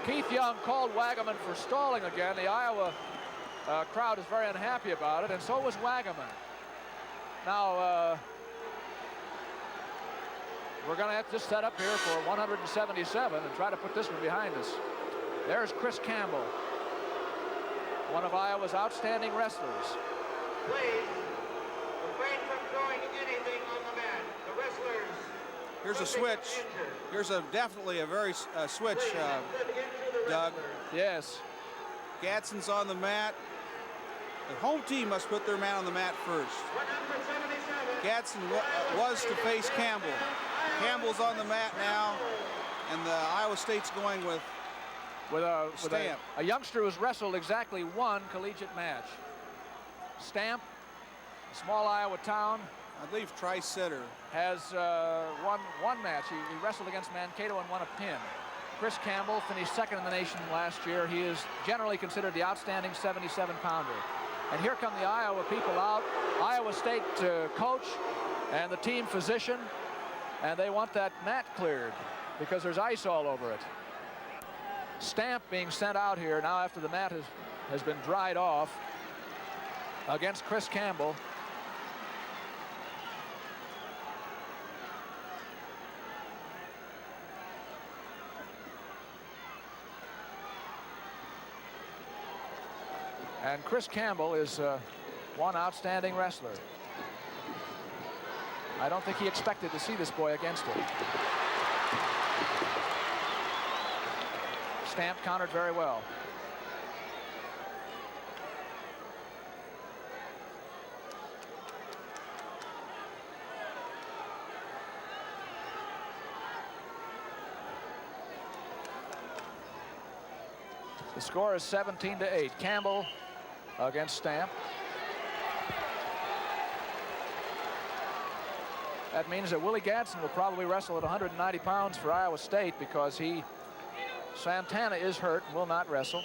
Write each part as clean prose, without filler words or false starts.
Keith Young called Wagaman for stalling again. The Iowa crowd is very unhappy about it, and so was Wagaman. Now, we're going to have to just set up here for 177 and try to put this one behind us. There's Chris Campbell, one of Iowa's outstanding wrestlers. Please, refrain from throwing anything on the mat. The wrestlers. Here's a switch. Here's definitely a very switch, Doug. Yes. Gadsden's on the mat. The home team must put their man on the mat first. Gadsden was to face Campbell. Campbell's on the mat now, and the Iowa State's going with Stamp. A youngster who's wrestled exactly one collegiate match. Stamp, a small Iowa town. I believe Tri-Center. Has won one match. He wrestled against Mankato and won a pin. Chris Campbell finished second in the nation last year. He is generally considered the outstanding 77-pounder. And here come the Iowa people out. Iowa State coach and the team physician. And they want that mat cleared because there's ice all over it. Stamp being sent out here now after the mat has been dried off against Chris Campbell. And Chris Campbell is one outstanding wrestler. I don't think he expected to see this boy against him. Stamp countered very well. The score is 17-8. Campbell against Stamp. That means that Willie Gadsden will probably wrestle at 190 pounds for Iowa State because Santana is hurt and will not wrestle.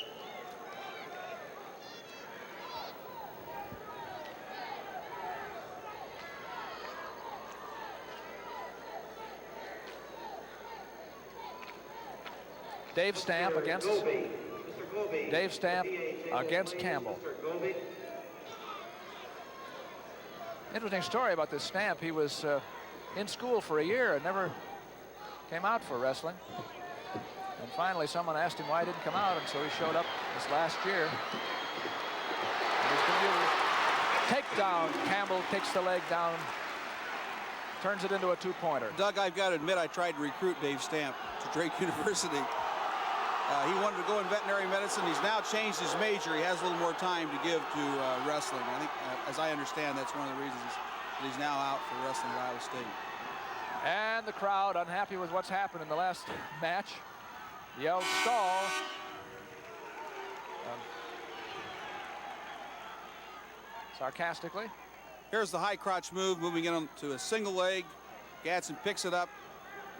Dave Stamp against Campbell. Interesting story about this Stamp. He was in school for a year and never came out for wrestling. And finally someone asked him why he didn't come out, and so he showed up this last year. Takedown. Campbell kicks the leg down, turns it into a two-pointer. Doug, I've got to admit I tried to recruit Dave Stamp to Drake University. He wanted to go in veterinary medicine. He's now changed his major. He has a little more time to give to wrestling. I think, as I understand, that's one of the reasons that he's now out for wrestling at Iowa State. And the crowd, unhappy with what's happened in the last match, yelled stall. Sarcastically. Here's the high crotch move, moving in to a single leg. Gadsden picks it up,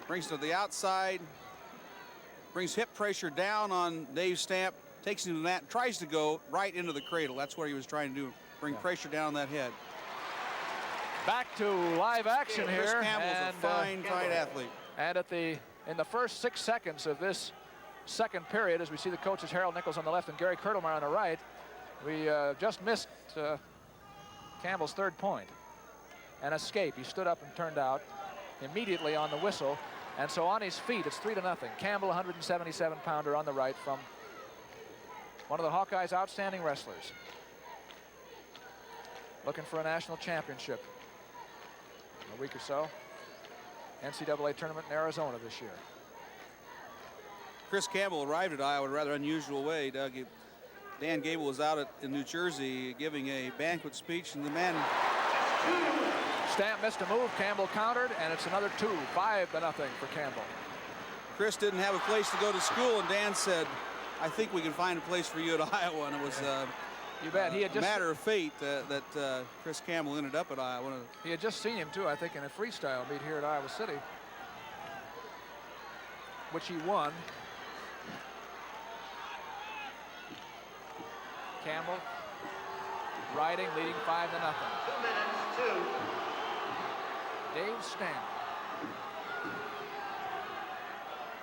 brings it to the outside, brings hip pressure down on Dave Stamp, takes him to the mat, tries to go right into the cradle. That's what he was trying to do, bring pressure down that head. Back to live action here. Chris Campbell's a fine athlete. And in the first 6 seconds of this second period, as we see the coaches Harold Nichols on the left and Gary Kurdelmeier on the right, we just missed Campbell's third point. An escape. He stood up and turned out immediately on the whistle. And so on his feet, it's 3-0. Campbell, 177-pounder on the right, from one of the Hawkeyes' outstanding wrestlers. Looking for a national championship in a week or so. NCAA tournament in Arizona this year. Chris Campbell arrived at Iowa in a rather unusual way, Doug. Dan Gable was out in New Jersey giving a banquet speech, and the man... Stamp missed a move. Campbell countered, and it's another 2, 5-0 for Campbell. Chris didn't have a place to go to school, and Dan said, I think we can find a place for you at Iowa. And it was you bet. He had just, a matter of fate that Chris Campbell ended up at Iowa. He had just seen him, too, I think, in a freestyle meet here at Iowa City, which he won. Campbell riding, leading 5-0. 2 minutes, 2. Dave Stamp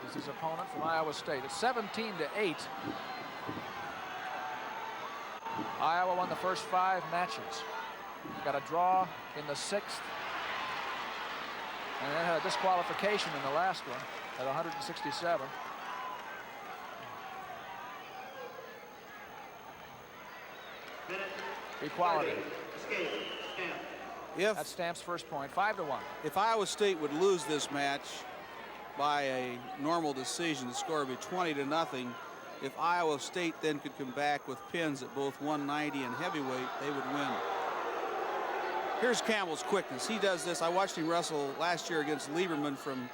is against his opponent from Iowa State. It's 17-8. Iowa won the first 5 matches. Got a draw in the 6th. And then had a disqualification in the last one at 167. Equality. That's Stamp's first point, 5-1. If Iowa State would lose this match by a normal decision, the score would be 20-0. If Iowa State then could come back with pins at both 190 and heavyweight, they would win. Here's Campbell's quickness. He does this. I watched him wrestle last year against Lieberman from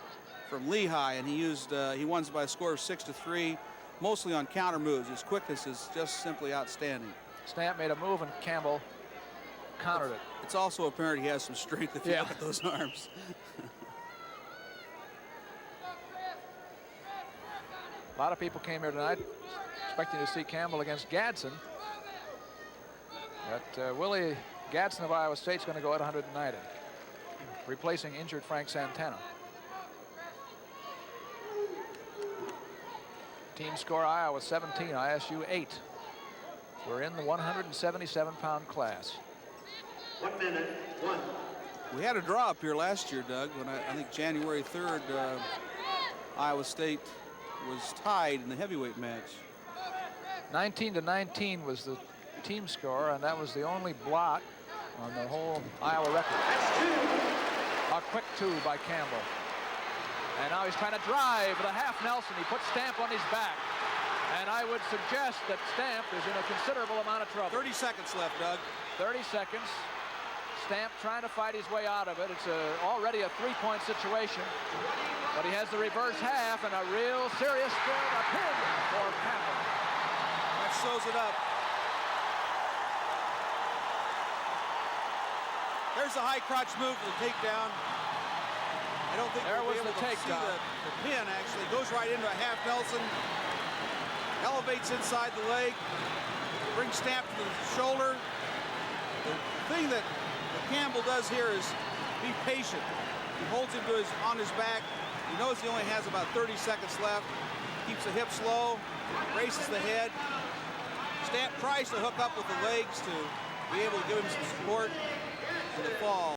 Lehigh, and he won by a score of 6-3, mostly on counter moves. His quickness is just simply outstanding. Stamp made a move and Campbell countered it. It's also apparent he has some strength if you look at those arms. A lot of people came here tonight expecting to see Campbell against Gadsden. But Willie Gadsden of Iowa State is going to go at 190, replacing injured Frank Santana. Team score: Iowa 17, ISU 8. We're in the 177-pound class. 1 minute, 1. We had a draw up here last year, Doug, when I think January 3rd, Iowa State was tied in the heavyweight match. 19-19 was the team score, and that was the only blot on the whole Iowa record. A quick 2 by Campbell. And now he's trying to drive the half Nelson. He puts Stamp on his back. And I would suggest that Stamp is in a considerable amount of trouble. 30 seconds left, Doug. 30 seconds. Stamp trying to fight his way out of it. It's already a 3-point situation. But he has the reverse half and a real serious threat, a pin for Campbell. That sews it up. There's the high crotch move for the takedown. I don't think there we'll was be able the to takedown. see the pin, actually. Goes right into a half Nelson. Elevates inside the leg. Brings Stamp to the shoulder. The thing that Campbell does here is be patient. He holds him on his back. He knows he only has about 30 seconds left. Keeps the hips low, braces the head. Stamp tries to hook up with the legs to be able to give him some support in the fall.